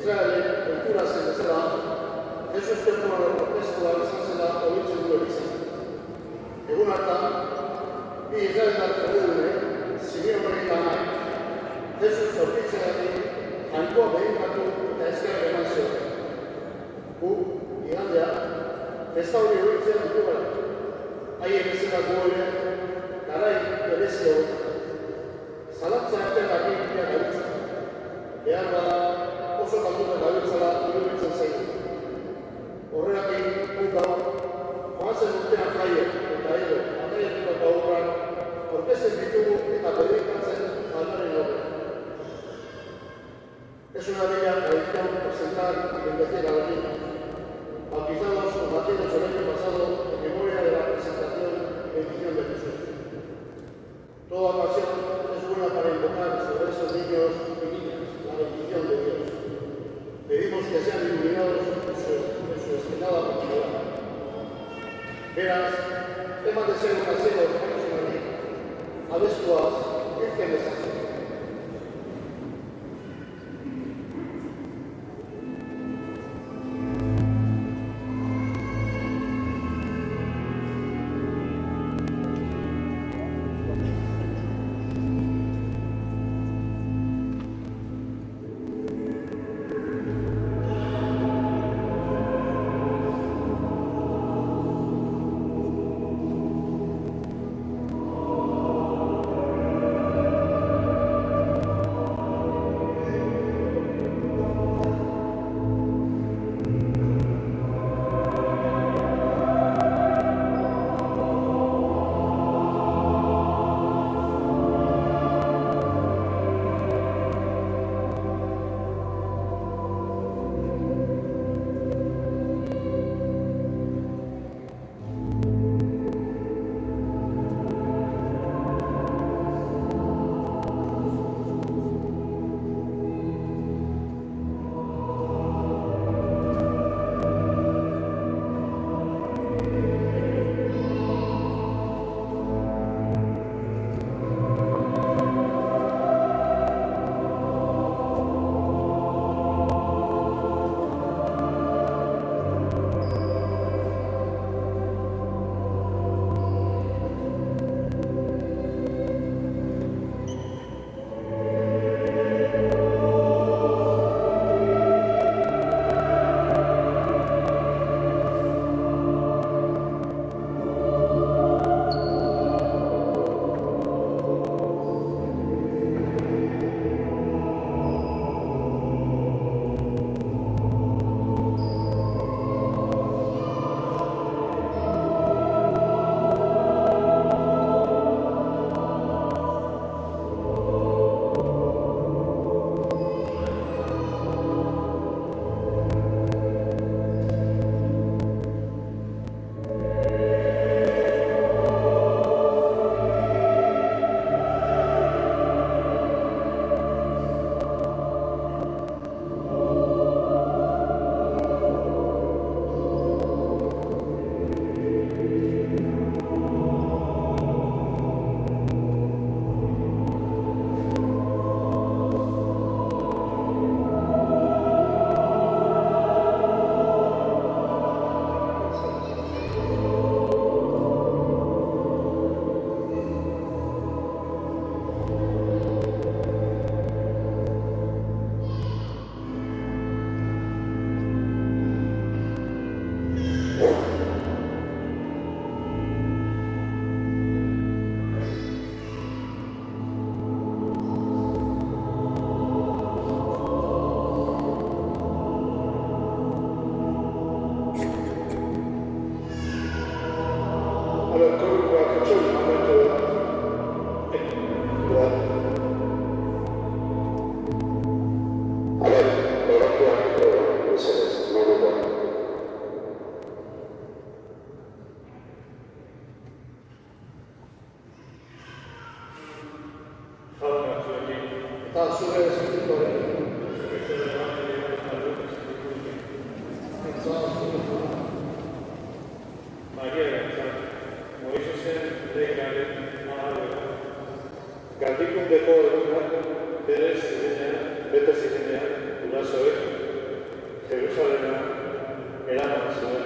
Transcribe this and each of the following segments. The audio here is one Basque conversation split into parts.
Israelen kultura zen bezala, Jesus temporaren orkestua izan zela obitzen duen izan. Egun hartan, bi Israeldar zegoenek, Simeon eta Ana, Jesus aurkitzeagatik jainkoa behinkatu eta esker eman zioten. Gu, igandea, festa hori horitzen ditu gara. Haien izanako ere, garai berezio hori. Zalantzea ertegatik bia gabiltza. Behar bada oso kalduta gabiltzala iruditzen zaitu. Horregatik guk gaur, joazen urtean jaio eta edo anaiatuko eta horran, orkesten ditugu eta bedikatzen aldaren horre. Es una bella tradición presentar y bendecir a los niños, bautizados o nacidos el año pasado en memoria de la presentación y bendición de Jesús. Toda ocasión es buena para invocar sobre esos niños y niñas la bendición de Dios. Pedimos que sean iluminados en su estimada continuidad. Beraz, temas de ser un asilo de manos en la vida. Abestuaz, este mensaje. Galdikundeko egunak berez zirenean, bete zirenean, gurasoek, zuen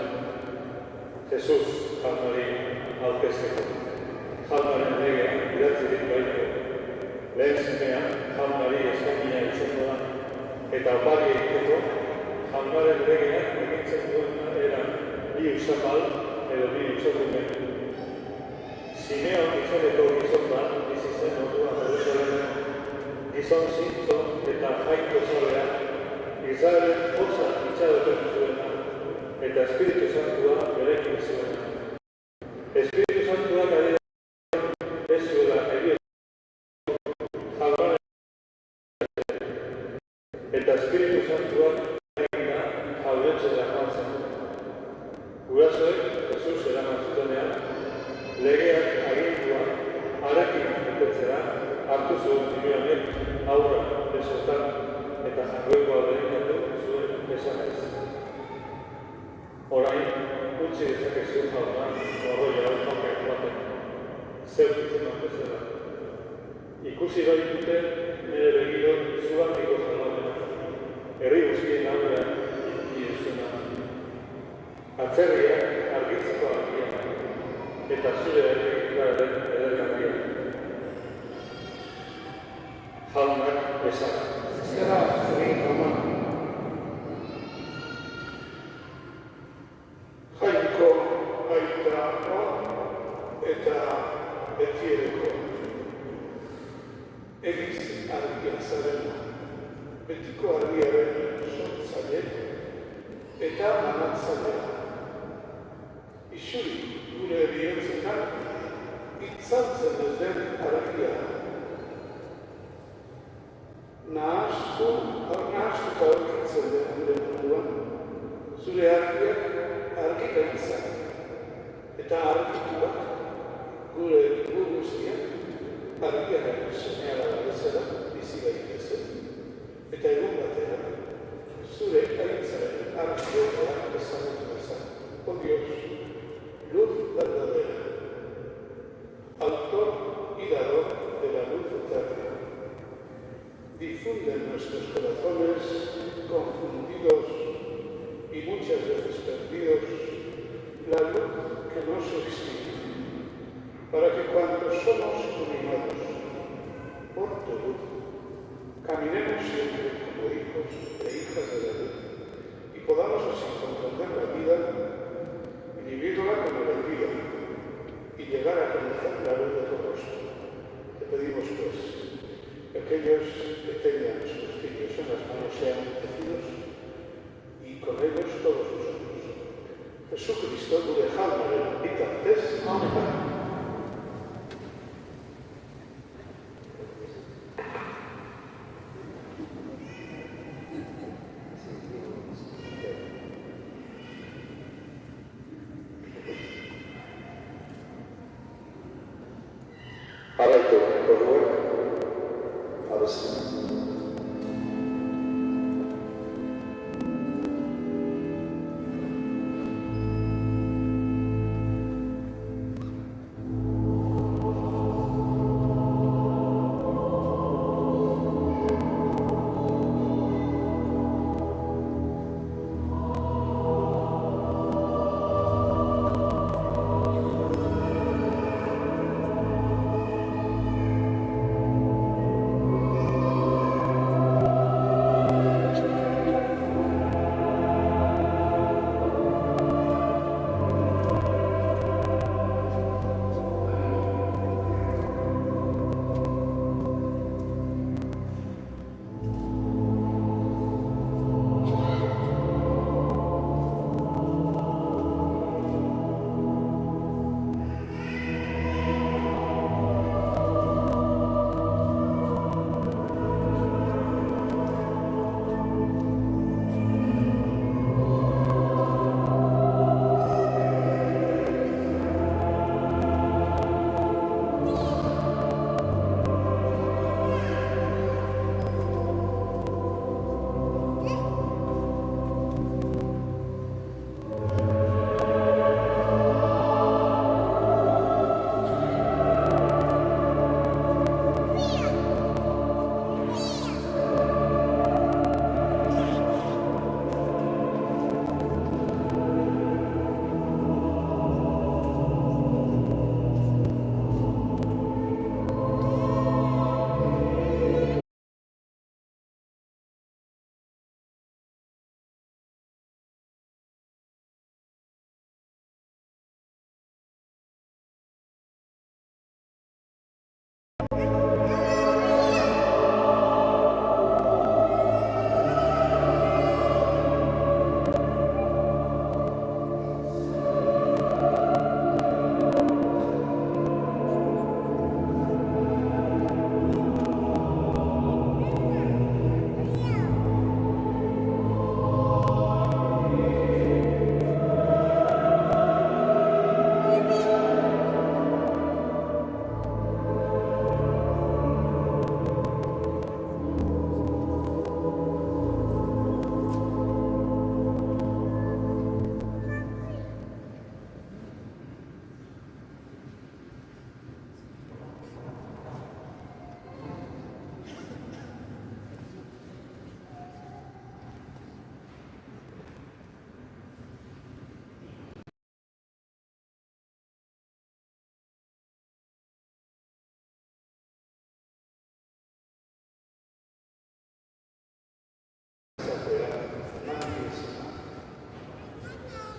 Jesus jaunari aurkezteko. Jaunaren legea idatzirik baiko. Lehen zenean jaunari eskainia izango da, eta opari egiteko jaunaren legeak egintzen duena eran bi usapal edo bi usakumen. Simeon izaneko gizon bat bizi zen orduan Jerusalem, gizon zintzo eta jainko zalea, Israelen hotza itxaroten zuena, eta Espiritu Santua berekin zuena. Espiritu Santua gari ez zuela eta Espiritu Santuak egina jauretzera joan zen. Gurasoek Jesus eraman zutenean, legeak agindua harekin betetzera hartu zuen Simeonek aurra besotan eta jangoikoa berekatu zuen esanez. Orain, utzi dezakezu jauna, morroia alfakak baten, zeutitzen bezala. Ikusi baitute nire begiro zugarriko salomena, herri guztien aurrean ikiduzuna. Atzerriak argitzeko argia, eta zure herriaren edergarria. Jaunak bezala. Zera, zure jauna. Jainko baita eta betiereko. Egiz argia zarena, betiko argiaren sortzaile eta manatzailea. Isuri gure bihotzetan itzaltzen ez den argia. Nahastuta aurkitzen den gure munduan, zure argiak argita izan, eta argituak gure guztiak argiaren semeala bezala bizi gaitezen. Eta egun batean, zure aritzaren argioa ezagutu bezala. Oh Dios, luz verdadera, autor y dador de la luz eterna, difunde en nuestros corazones confundidos y muchas veces perdidos la luz que nos exige, para que cuando somos iluminados por tu luz, caminemos siempre como hijos e hijas de la luz y podamos así comprender la vida y vivirla como la vida y llegar a conocer la luz de tu rostro. Te pedimos pues que aquellos que tengan sus hijos en las manos sean bendecidos y con ellos todos nosotros. Jesucristo, tu dejadme bendita antes. Amén. Jarraitu beharko duen, abesten.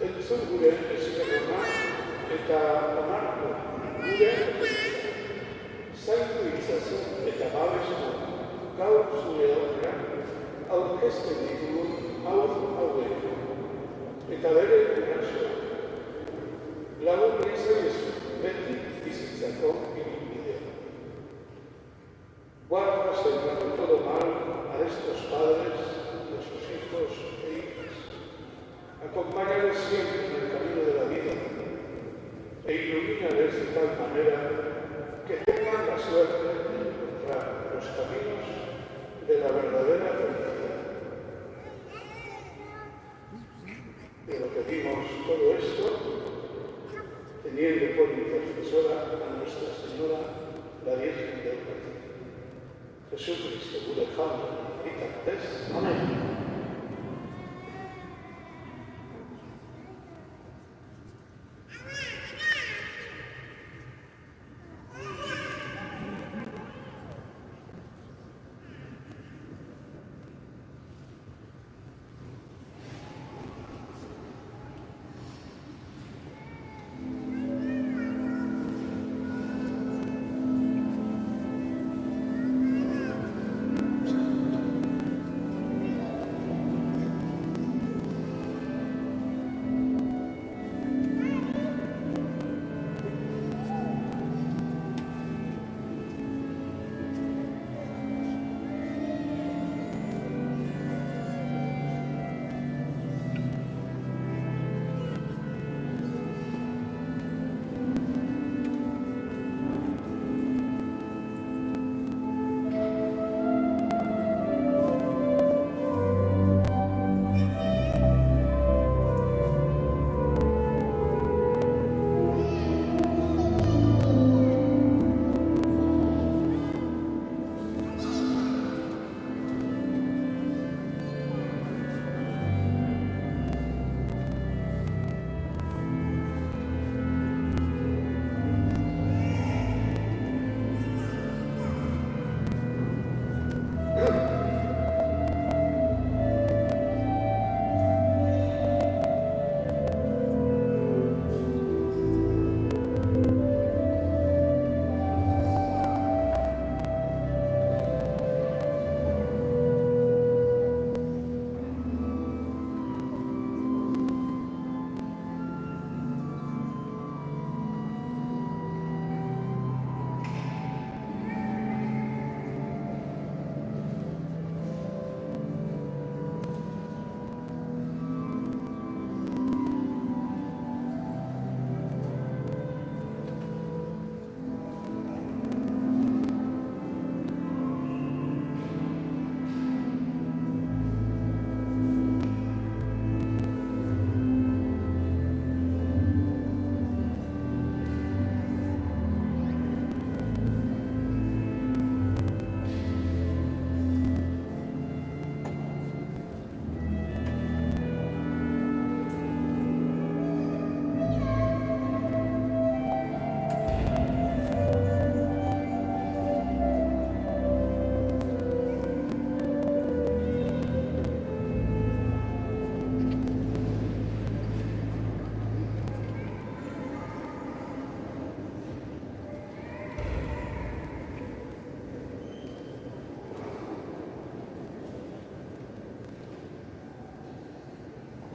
entzun gure esker eta onartu gure zaindu itzazu eta babestu gaur zure aurrean aurkezten ditugun hauek eta bere gurasoak. Lagun ezaiezu beti bizitzako ibilbidea. Guarda, Señor, de todo mal a estos padres, a sus hijos e hijas. Acompáñales siempre en el camino de la vida e ilumínales de tal manera que tengan la suerte de encontrar los caminos de la verdadera felicidad. Pero pedimos todo esto teniendo por intercesora a Nuestra Señora, la Virgen del Carmen. Jesucristo, gure jaun bitartez. Amén.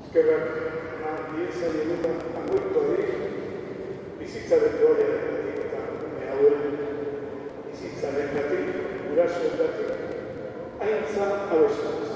Eskerrak dieza diegutan angoiko bizitzaren gloria eta hauen bizitzaren gatik, gurasoen gatik, haintza abestaz.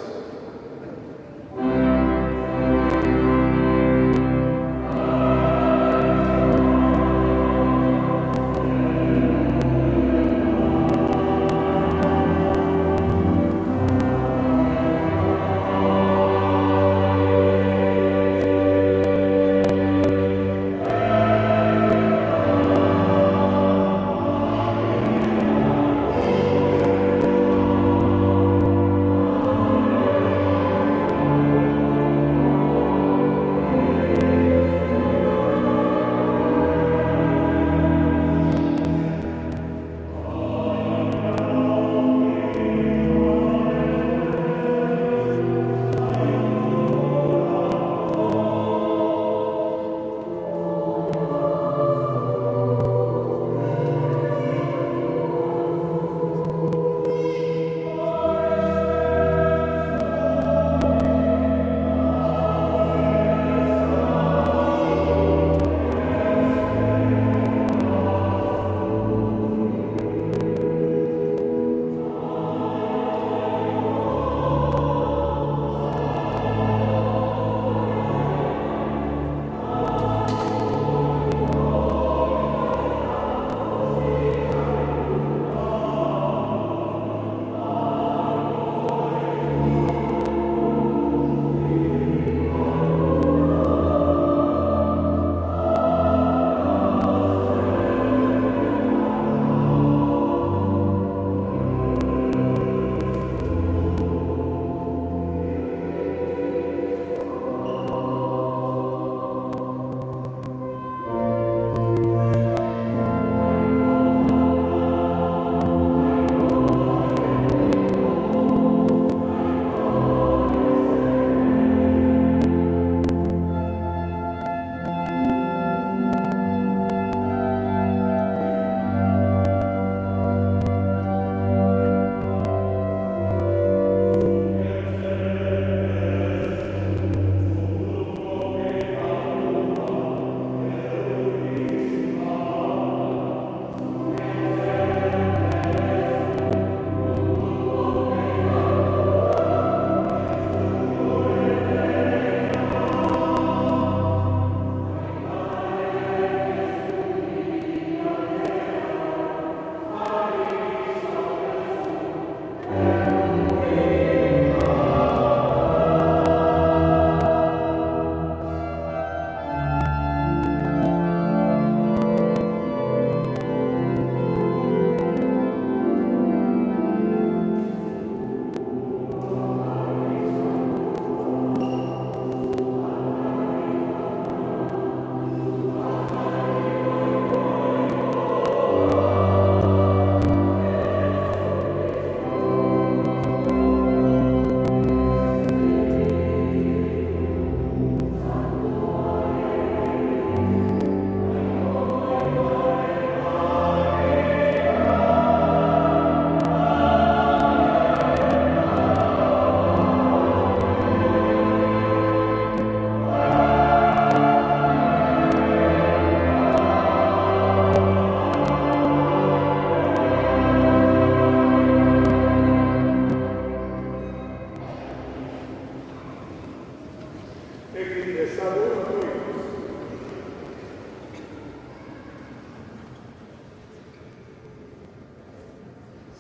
egin dezagun otoikoz.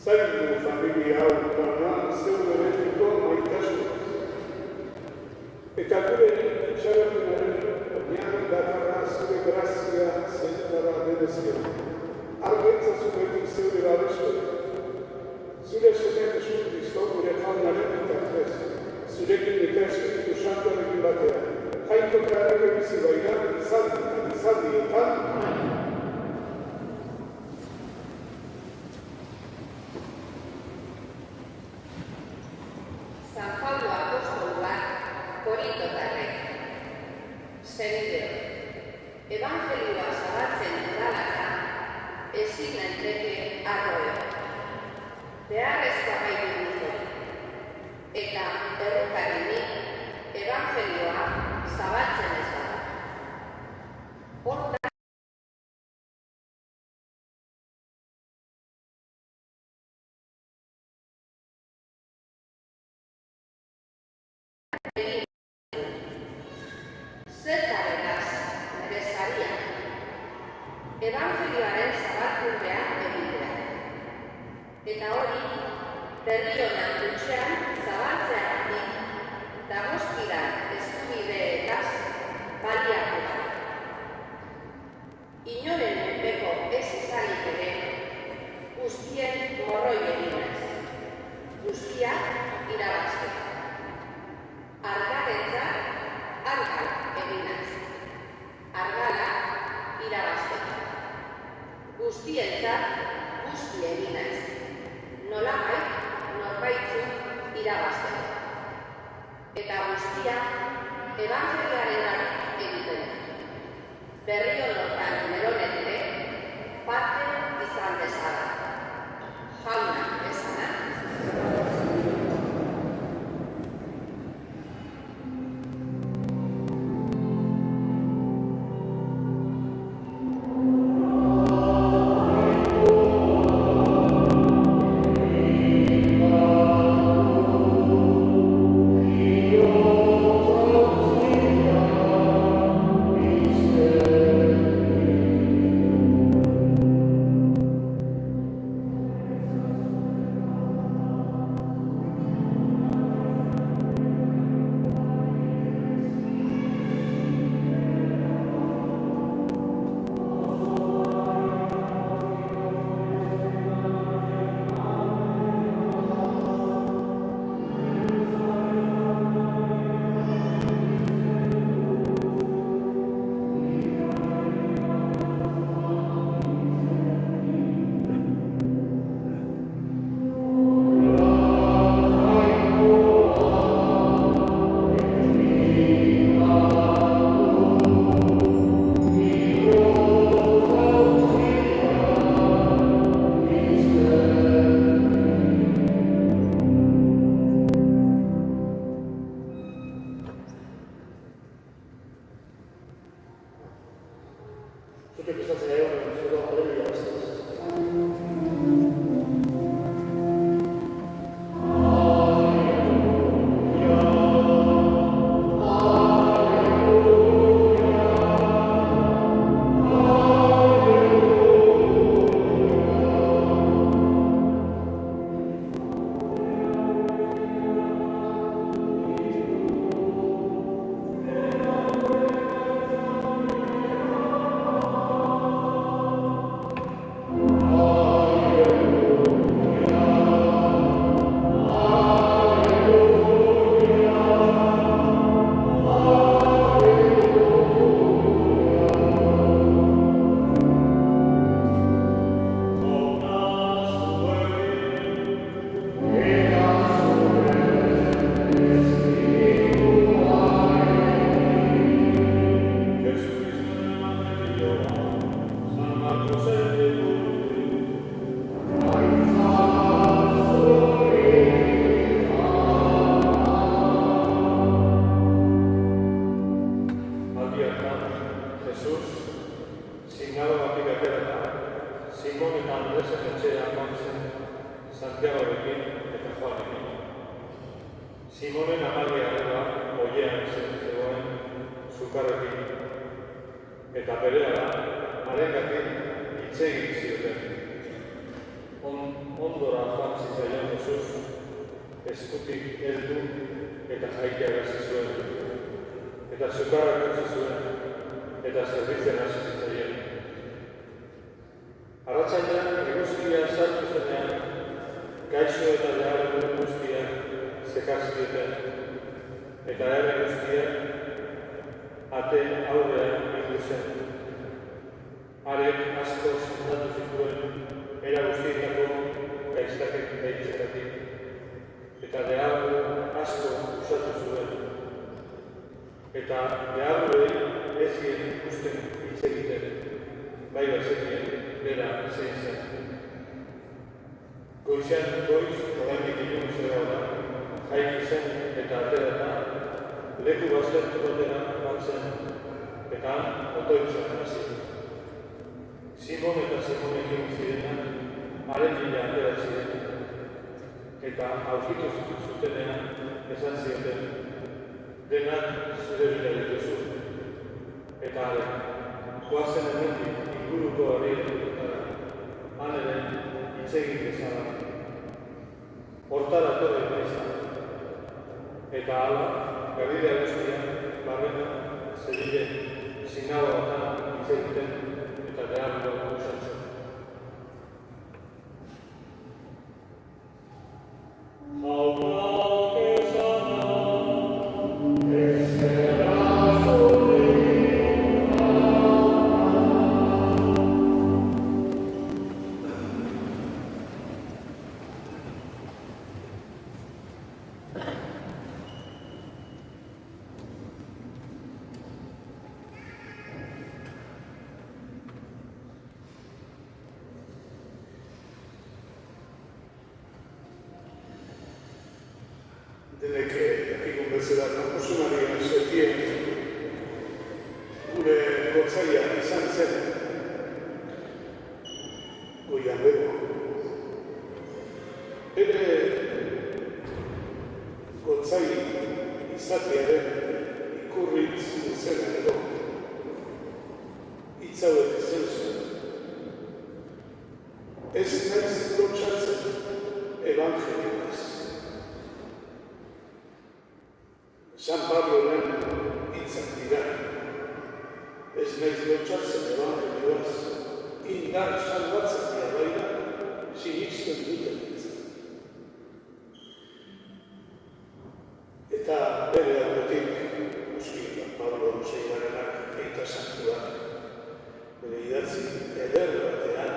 Zaindu familia hau dana zeu bereziko maitasunaz. Eta gure itxaropenaren oinarri dakarra zure grazia zenutara denezio. Arbetzazu betik zeure babestu. Zure Seme Jesu Kristo gure jaunaren bitartez. Zurekin eta Espiritu Santuarekin batera. Jainkoka errege bizi baina, izaldietan. San Pablo apostoluak Korintotarrek. Zenideo, evangelioa zabaltzen udalaka, ezin daiteke arroe. Beharrezkoa baitut eta errokarenik evangelioa zabaltzen ez da. Hortan zertarenaz nire saria, evangelioaren zabalkundea egitea. Eta hori, berri honan dutxean zabaltzeagatik, dagozkidan eskubideetaz baliatu da. Inoren menpeko ez izanik ere, guztien morroi eginez, guztiak irabazten. Argalentzat, argal eginaz. Argala irabazten. Guztientzat, guzti eginaz. Nolabait, norbaitzuk irabazten. Eta guztia, evangelioaren egiten. Berri honotan neronen ere, parte izan dezala. Jauna ezana. Simonen amalia arreba, oiean zen zegoen, sukarrekin, eta berehala harengatik hitz egin zioten. Ondora joan zitzaion Jesus, eskutik heldu eta jaitearazi zuen, eta sukarrak utzi zuen, eta zerbitzen hasi zitzaion. Arratsaldean eguzkia sartu zenean, gaixo eta beharrekin guztia zekarzkieten, eta herri guztia ate aurrean bildu zen. Harek asko sentatu zituen era guztietako gaiztakek gaitzetatik, eta deabru asko usatu zuen. Eta deabruei ez zien ikusten hitz egiten, bai bazekien bera zein zen. Goizean goiz, oraindik ilun zera da, jaiki zen eta aterata, leku baztertu batera batzen, eta han otoitzak hasi. Simon eta Simonekin zirenak, haren bila atera ziren, eta aurkitu zutenean esan zioten, denak zure bila dituzu. Eta haren, goazen hemendik inguruko harrietara, han ere hitz egin bezala. Hortara torre izan. Eta hala, Galilea guztian, barrena, zebilen, sinagoatan hitz egiten, eta deabru usatzen. Haunak esana, denek jakikun bezala kanposunarian zetien gure gotzaia izan zen goian bego. Bere gotzai izatearen ikurritz izena edo hitz hauek izan zuen. Ez naiz lotsatzen evangelioaz. San Pabloren hitzak dira. Ez naiz lotsatzen evangelioaz, indar salbatzen dira baina, sinisten duten hitzak. Eta bere aldetik, Euskal Pablo Seigarenak eta santuak, bere idatzi eder batean,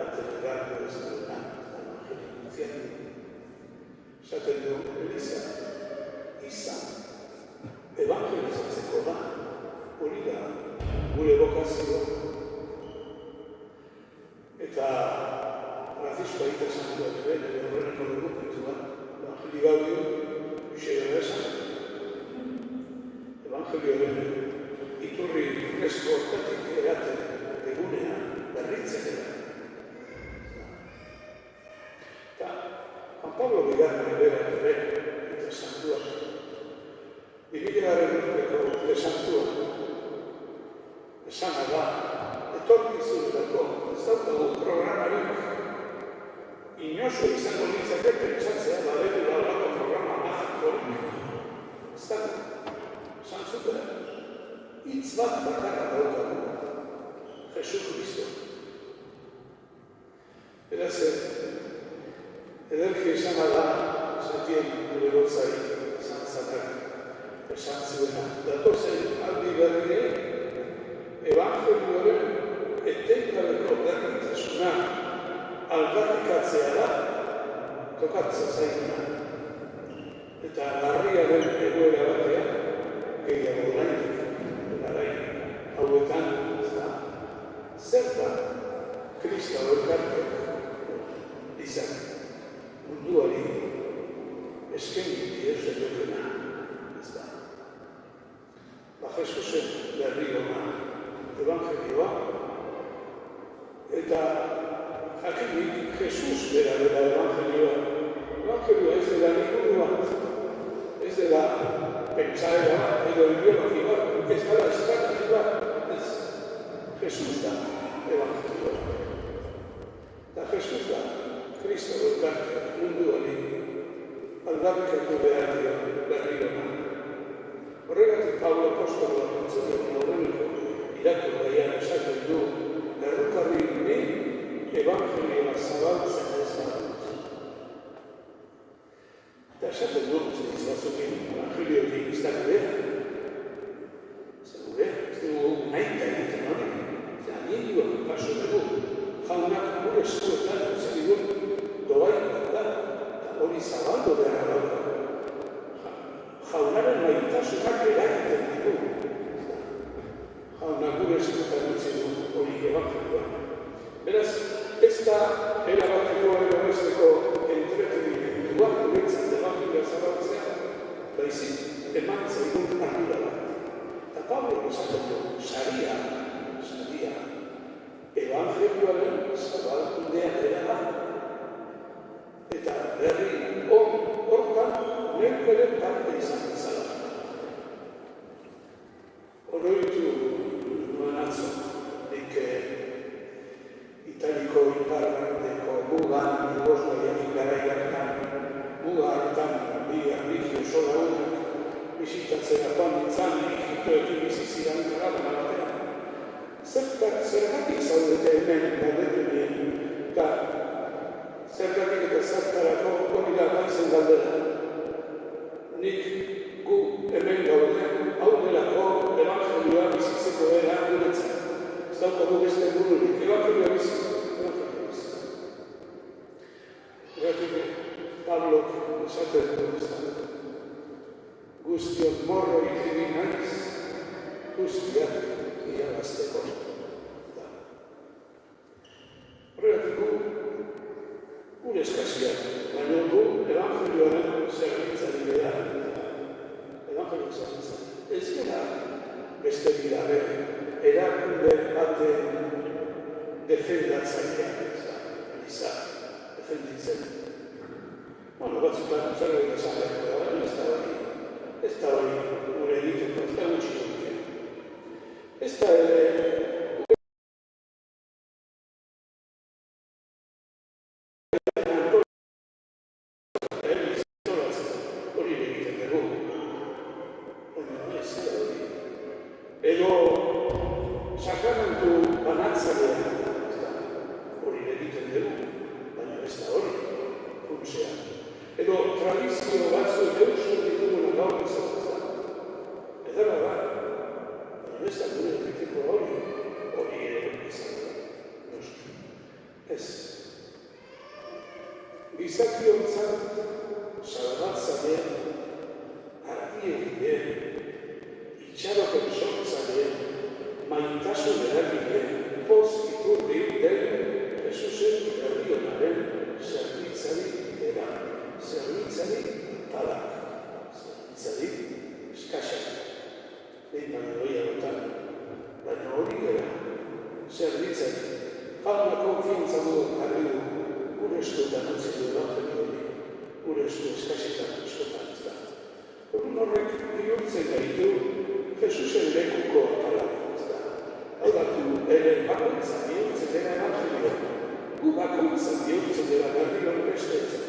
atenerako ez duena, evangelikuzian. Esaten du, Eliza, izan. Evangelizatzeko da, hori da, gure bokazioa. Eta Francisco Aita Santuak ere, horreneko dokumentua, Evangeli Gaudio, Xera esan. Evangelioaren iturri urrezko hortatik eraten egunean, berritzen era. Eta Juan Pablo Bigarren ebera ere, eta Santuak, Ibilearen urteko santua, esana da, etorkizunetako, ez daukagu programarik, inozo izango nintzake pentsatzea badetu daulako programa magikorik. Ez dago, esan zuten, hitz bat bakarra daukagu, Jesus Kristo. Beraz, ederki esana da, zetien gure gotzai izan zatak. Esan zuena, datozen aldi berriei, evangelioaren etengabeko berritasuna aldarrikatzea da, tokatzen zaiguna. Eta larriaren egoera batean, gehiago oraindik, garai hauetan, zer da Kristo elkartek izan munduari eskaini diezen dutena. Jesusen berri ona evangelioa, eta jakinik Jesus bera evangelioa. Evangelioa ez dela liburu bat, ez dela pentsaera bat, edo ideologia bat, ez dela Jesus da evangelioa. Eta Jesus da, Kristo daukat munduari aldarrikatu behar dio berriro nahi. Horregatik Pablo apostoloa kontzertu horreniko irakurgaian esaten du errukarri hori evangelioa zabaltzen ez badut. Eta esaten du, zediz batzukin evangeliotik izan behar. Ez dugu nahi egiten hori. Eta nindua paso dugu. Jaunak gure eskuetan zer digun doai da. Eta hori zabaldu behar dauka. Jaunaren maitasunak eragiten ditu. Jaunak gure eskuetan utzi du hori evangelioa. Beraz, ez da erabateko erabesteko entretenimentua, guretzat evangelioa zabaltzea, baizik eman zaigun ardura bat. Eta Pablo esaten du, saria, evangelioaren zabalkundean ere da. Eta berri hortan neuk ere parte izan bezala. Oroitu nuen atzo, nik Italiko iparraldeko mugan, Jugoslaviatik garaiakan, muga hartan bi erlijio sola unak bisitatzera joan nintzen, Egiptoekin bizi ziren karabana batean. Zergatik zaudete hemen galdetu nien, eta zergatik eta zertarako hori da baizen galdera. Nik gu hemen gaude, hau delako evangelioa bizitzeko era guretzat. Ez daukagu beste bururik, evangelioa bizitzeko. Geratuko, Pablo esaten du, guztion morro egin naiz, guztiak irabazteko. Horregatik gure eskaziak, baina gu evangelioaren zerbitzari behar. Evangelioaren zerbitzari. Ez gara beste bidabe, erakunde baten defendatzaileak, Eliza, defenditzen. Batzutan zerbait esan behar da, ez da hori gure egiteko, ez da gutxi dute. Ez da ere hori egiten dugu. Ez da hori. Edo sakramentu banatzailean hori egiten dugu, baina ez da hori, funtsean. Edo tradizio batzuk eusko dituguna gaur izatzen. Edera da, baina ez da gure egiteko hori ere izatzen. Ez. Gizakiontzat, salbatzaleen, argiegien, itxaropen sortzaleen, maitasun eraginen, poz iturri den, Jesusen errionaren zerbitzari era. Zerbitzari talak, zerbitzari eskaxak. Behin baina doiagotan, baina hori gara, zerbitzari. Jauna konfiantza dugu jarri du, gure eskuetan utzi du evangelio hori, gure esku eskaxetan eskotan ez da. Horrek bihurtzen gaitu, Jesusen lekuko talak ez da. Hau datu ere bakoitza bihurtzen dela evangelio, gu bakoitza bihurtzen dela berriro besteetzen.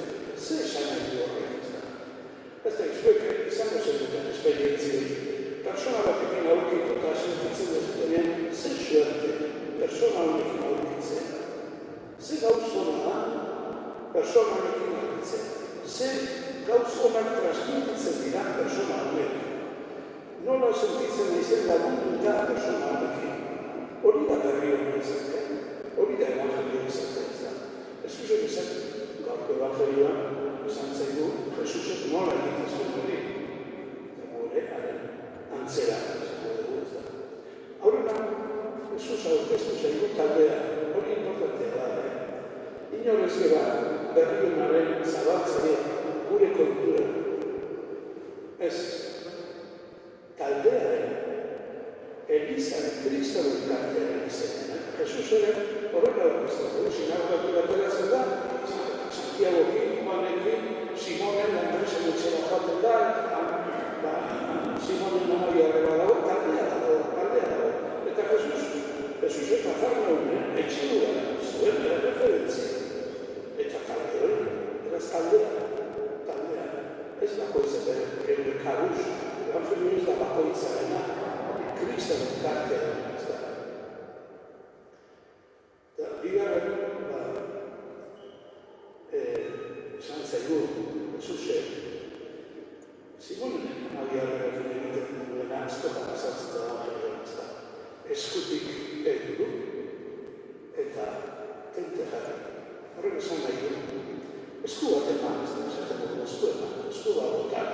Zer esan nahi du horrek ez da? Ez da, zuek izango zenuten esperientzioi. Persona batekin aurkitu eta sentitzen dezutenean, zer suerte persona honekin aurkitzen. Zer gauz hona da, persona honekin aurkitzen. Zer gauz honak transmititzen dira persona honekin. Nola sentitzen naizen lagundu da persona honekin. Hori da berri hori izatea, hori da evangelio izatea ez da. Ez zuzen izatea. Gaurko evangelioan esan zaigu Jesusek nola egiten zuen hori. Eta gure haren antzera izango dugu ez da. Aurrena, Jesus aurkeztu zaigu taldea, hori importantea da. Inorez gara berrionaren zabaltzaile gure kontura. Ez, taldearen, Elizaren, Kristoren taldearen izanen. Jesusaren horrela aurkeztu, sinagogatu bateratzen da, Santiagoekin, Juanekin, Simonen, Andresen etxera joaten da, Simonen namaria arreba dago, taldea dago. Eta Jesus kristauek tartea da, ez da. Eta bigarren, esan zaigu, Jesusek, Simonen abiarregatik egiten duena askotan azaltzen da, ez da. Eskutik egin du, eta tente jarri. Horrek esan nahi du, esku bat eman, ez da, esaten dugu esku bat botan.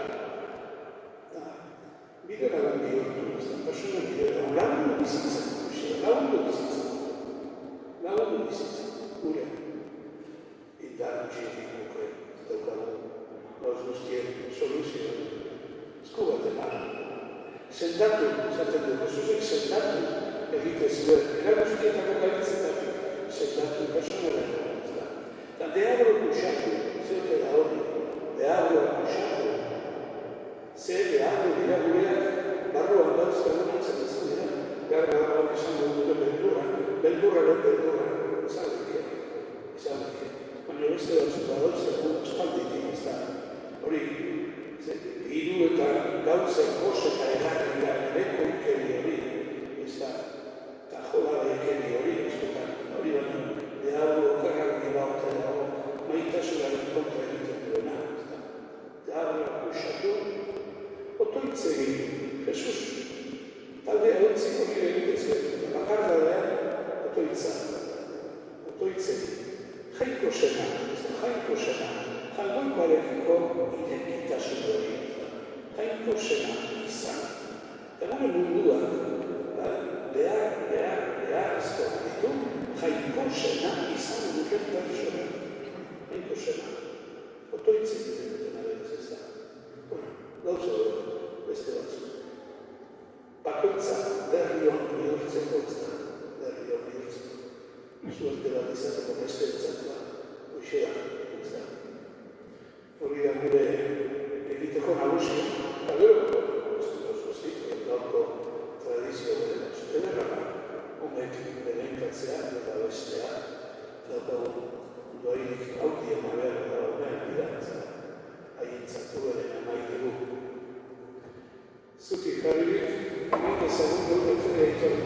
Bidera lan bihurtu, ez da, persona bidera, lagundu bizitzen, lagundu bizitzen, gure. Indar gutxitik nuke, daukagu, gauz guztien soluzioa. Esku bat eman. Sendatu, esaten dugu, Jesusek sendatu egite zuen, guztietako gaitzetatik, sendatu personaleko. Eta deabro kuxatu, zeote da hori, deabro kuxatu, ze deabro dira gureak, barruan dauzka dutzen ez dira, garra esan dugu beldurraren, esan dira. Baina beste batzuta dauzka espalditik, ez da, hori, hiru eta gauzen oso eta eragila leko ikeri hori, ez da, eta jola ikeri hori, hori baina, deabro okarrak dira eta dago, maitasunaren kontra egiten duena, ez da. Deabro kuxatu, otoitzegin, Jesus, talde hautziko nire egitezke, bakardadean, otoitzegin, jaiko sena, jangoikoarekiko identitasun hori, jaiko sena izan. Eta gure munduak, behar azko ditu, jaiko sena izan duken pertsona. Jaiko sena. Otoitzik duten abez ez da. Gauza hori, beste batzu. Bakoitza berrion bihurtzeko ez da. Berrion bihurtzeko. Zuerte bat izateko beste etzatua. Uxea, ez da. Hori da gure egiteko nagusia. Eta gero, gaurko tradizio dela. Zutena honek berenkatzea eta bestea. Daukagu doainik hautien abean eta honean dira. Haientzatu beren amaitu. Zutik jarririk, nik ezagun dut etzera itorri.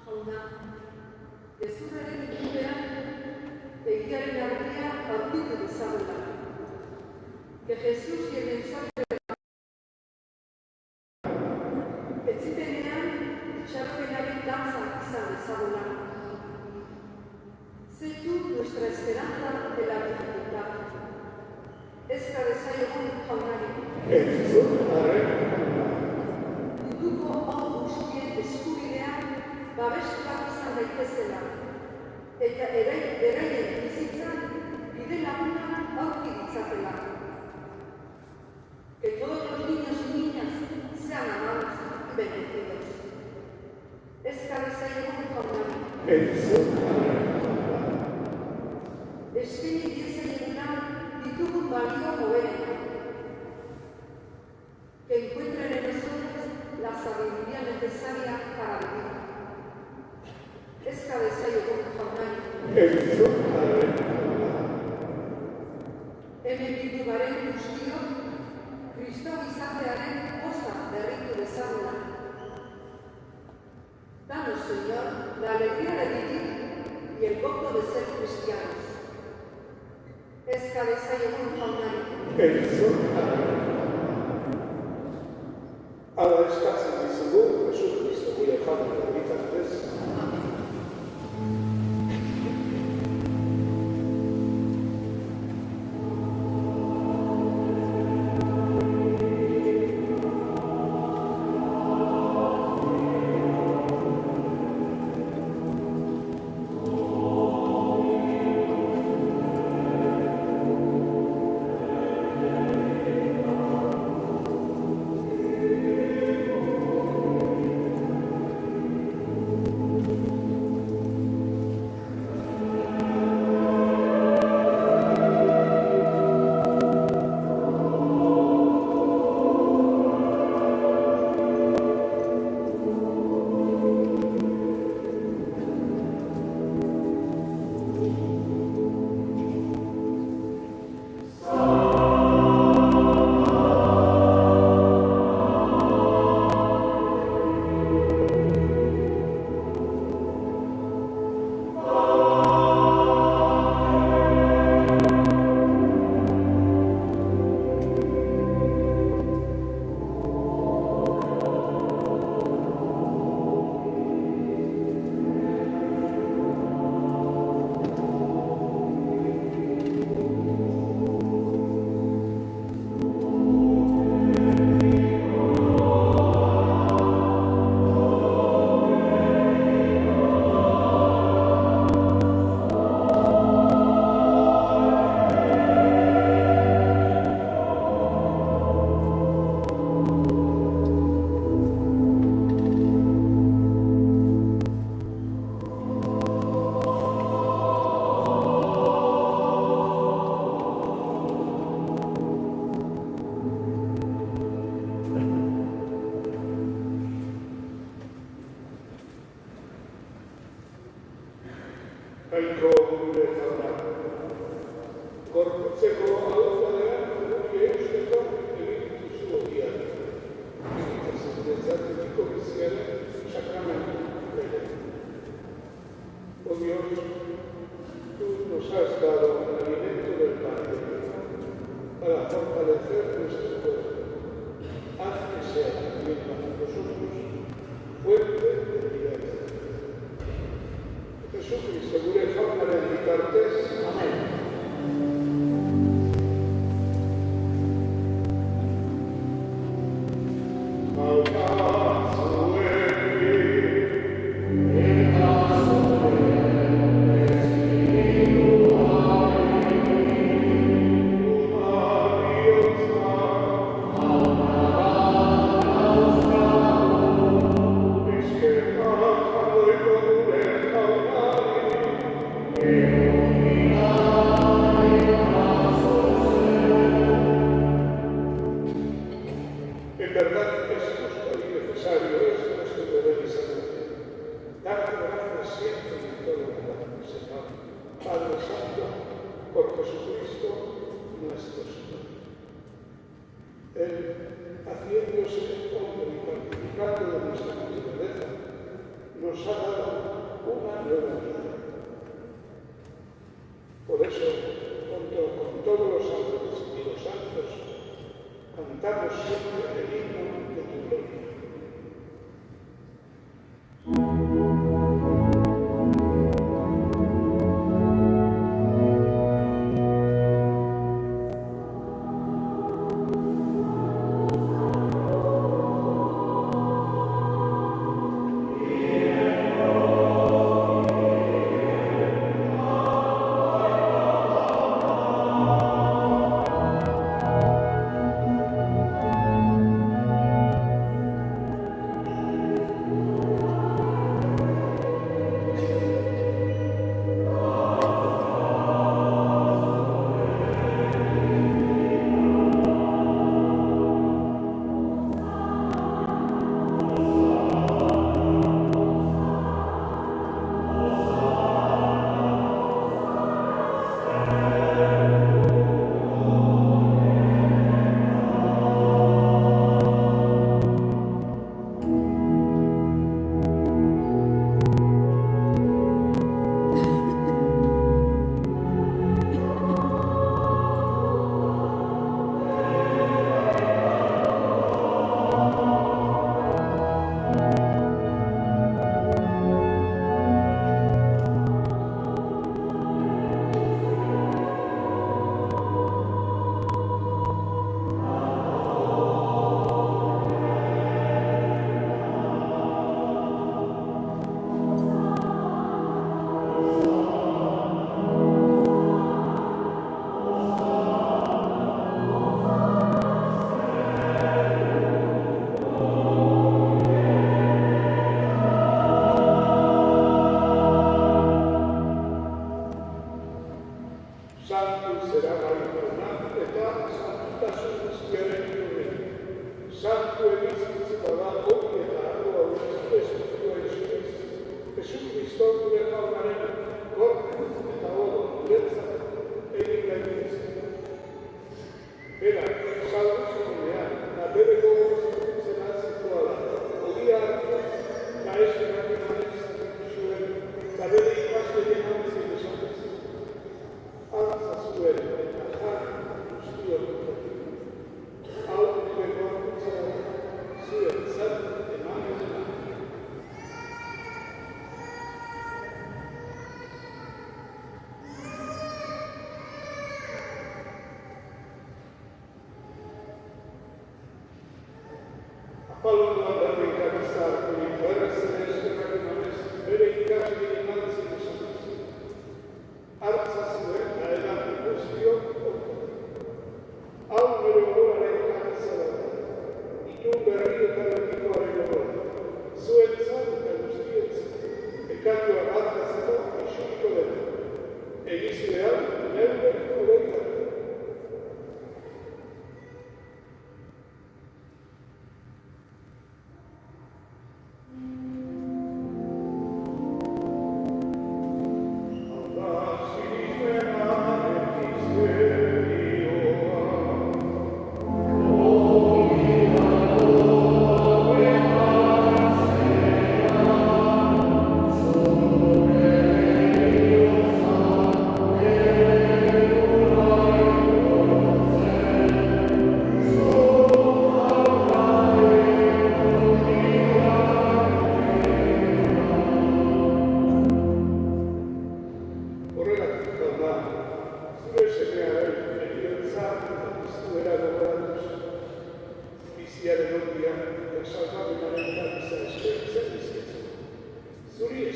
Jauna, gezurraren ikupean, egiaren argia aurkitu dezagula. Que Jesús y el mensaje de la etzipenean, txarpenaren danza izan dezagula. Sé tú nuestra esperanza de la dificultad. Ezka dezaiogun jaunari. Munduko hau guztien eskubidean babestuak izan daitezela, eta beraien bizitzan bide lagunak aurki ditzatela. Que todos los niños y niñas sean amados y bendecidos. Eskaini diezaieguna ditugun balio hoberenak. Que encuentren en nosotros la sabiduría necesaria para vivir. Eska dezaiogun jaunari. Hemen bildu garen guztiok, Kristau izatearen poza berritu dezaguna. Danos, Señor, la alegría de vivir y el gozo de ser cristianos. Eska dezaiogun jaunari. Hala eskatzen dizugu, Jesu Kristo gure jaunaren bitartez. Jainko gure jauna, gorputzeko aholkuarean guri eusteko egin duzu ogiak. Egitazen dezatetiko biziaren sakramentu bere. Oh Dios, tú nos has dado el alimento del Padre para fortalecer nuestro cuerpo. Haz que sea también para nosotros fuente de vida. Jesucristo gure jaunaren bitartez. Amen. En verdad es justo y necesario, es nuestro deber y salvación. Darte gracias siempre y en todo lugar, Señor, Padre Santo, por Jesucristo nuestro Señor. Él, haciéndose hombre y participando de nuestra naturaleza, nos ha dado una nueva vida. Por eso, junto con todos los ángeles y los santos, cantamos siempre el himno de tu gloria.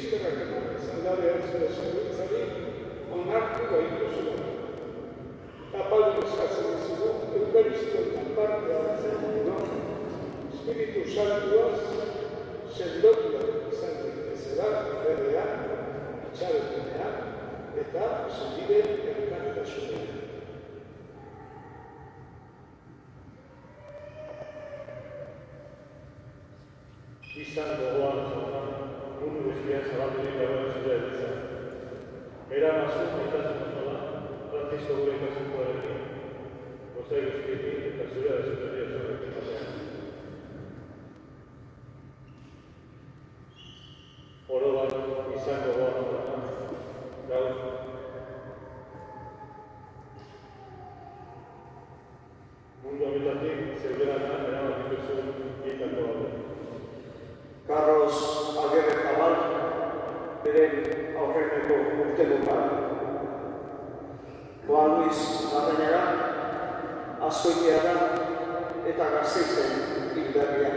eskerrak eman zaldabean zure onartu gaituzula. Tapaldu eskatzen dizugu, Eukaristioetan parte hartzen Espiritu Santuaz sendotua izan daitezela berrean, itxaropenean eta zenbide elkartasunean. Izan gogoan zaunan, mundu guztian zabaldurik dagoen zure eliza. Eramazu maitasun nola, Francisco gure kasukoarekin, gozai guztiekin eta zure adezuteria zorrekin batean. Oro bat izan gogoan zaunan, gaur. Mundu honetatik zeuderana erabakitu zuen bietako bat. Carlos Aguirre Zabal, beren aurreneko urtelukan. Juan Luis Larrañaga, Azkoitiaga eta Gasteizen hilberria.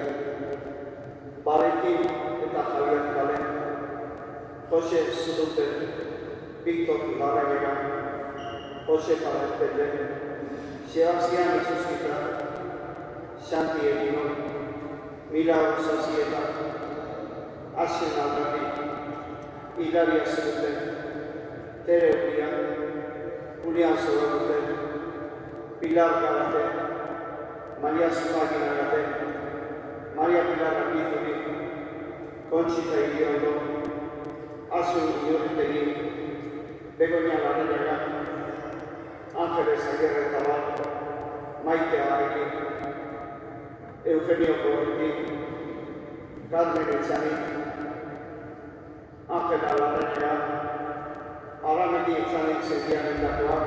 Valentin eta Javier Kale, Jose Zuduten, Víctor Larrañaga, Jose Palestelle, Sebastián Izuskita, Santi Egino, Milagro Zazieta, Axel Alberti, Hilaria Zeruten, Tere Uria, Julián Sobrante, Pilar Galate, María Zumagina Gate, María Pilar Rapizuri, Conchita Iriondo, Azul Iurritegui, Begoña Larrañaga, Ángeles Aguirre Zabal, Maite Arregui, Eugenio Corti, Carmen Echani, Ángela Larrañaga, Aramedi Echani Zedian Indatua,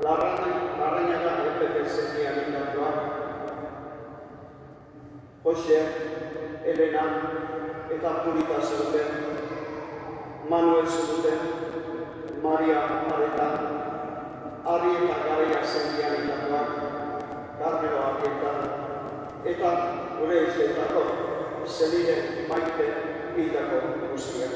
Larrañaga Epete Zedian Indatua, Jose, Elena eta Purita Zeruten, Manuel Zeruten, Maria Areta, Ari eta Garaia Zedian Indatua, Carmelo Arrieta, eta gure iztetako zenide maite hildako guztiak.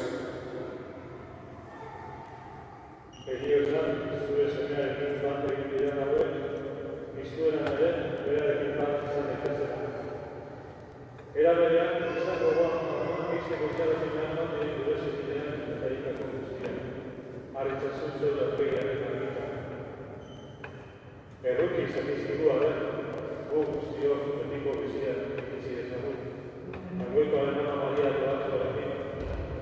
Egia esan, zure semearekin bat egin diren hauek, iztuenan ere, berarekin bat izan daitezela. Era berean, izan gogoan, izteko itxaropenean bat egin gure zenidean eta hildako guztiak. Arritzasun zeu aurpegiaren argitan. Erruki izakizkigu aren, gu guztiok betiko bizian bizi dezagun. Angoikoaren ama Maria Doatzoarekin,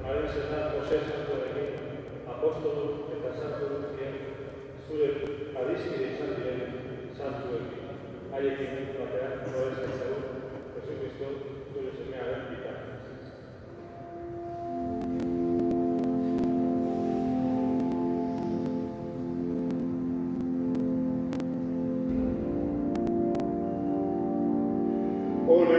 haren zena Jose Santuarekin, apostolu eta santu guztien, zure adiskide izan diren santuekin. Haiekin batean, goez ezagun, Jesucristo, zure semearen bitartez. Ona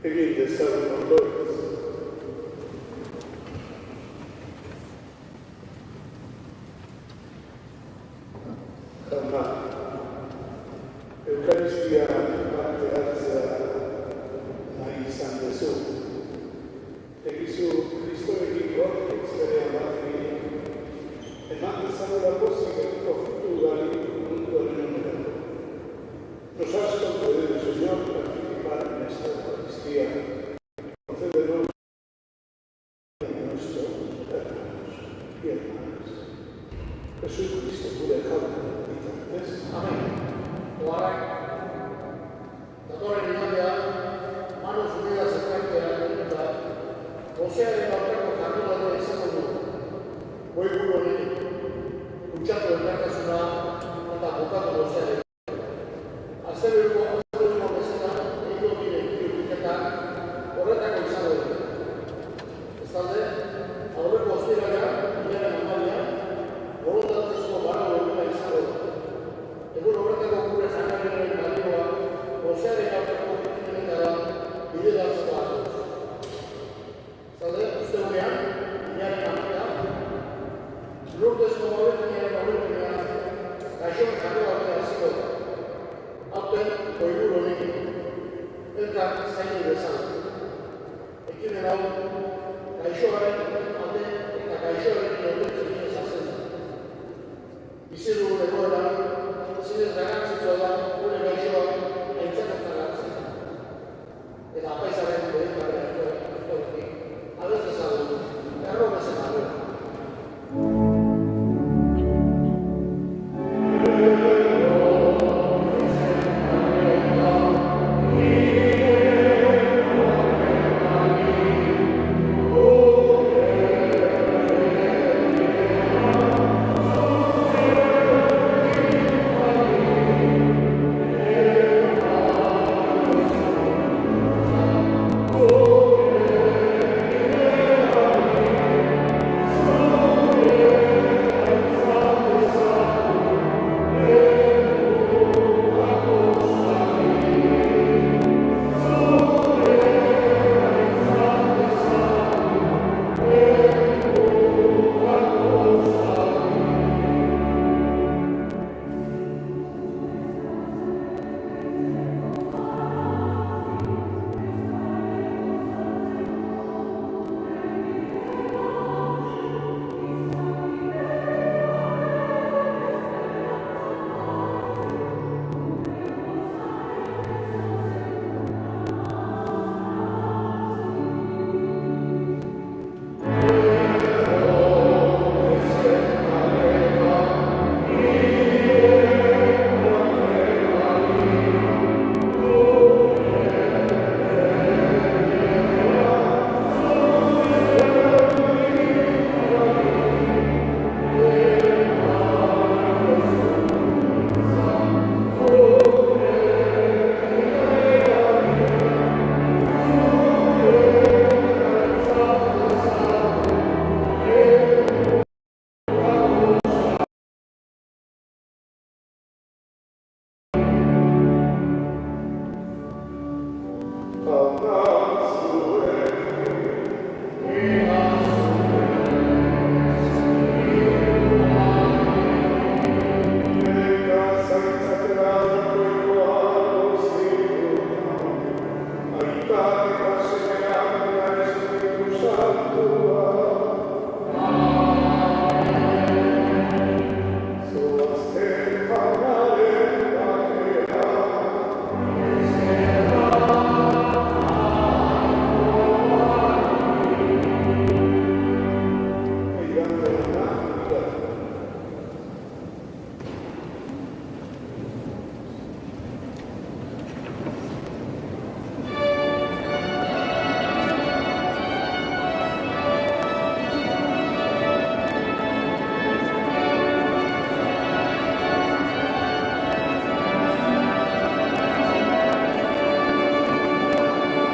egin dezagun ondoez. Jauna, Eukaristia parte hartzea nahi izan duzu. Egizu Kristorekin gorputz bere amatekin, eman dezagula pozik egiko frutu ugari munduaren honetan. Nos has concedido, Señor, participar en esta Eucaristía. Concédenos a nuestros hermanos y hermanas. Jesucristo, gure jauna, bitartez. Amen. Oarrak, datorren igandean, Manos Unidas elkartean eta gozearen aurreko jardunaldia izango dugu. Goiburu honekin, kutsatu elkartasuna eta bukatu gozearen. Azteluko bezala, egingo diren kirukiketak horretako izango dira. Bestalde, aurreko ostiralea, hilaren amalian, borondatezko barago eguna izango da. Egun horretako gure janariaren balioa, gozearen aurreko ekimenetara bideratzeko hartuz. Bestalde, ostegunean, hilaren amalian, Lurdezko Molekunaren aurrekonean, gaixoen jarroatea hasiko da. Aurten, goiburu honekin, elkar zainu bezala. Ekimen hau, gaixoaren alde eta gaixoaren jordetzen zinez hazen da. Bizi dugun egoera, zinez garrantzitsua da gure gaixoa aintzakotzan hartzen. Eta apaizaren berekarren aktorekin, abez dezagun, erro bezen abera. Amen.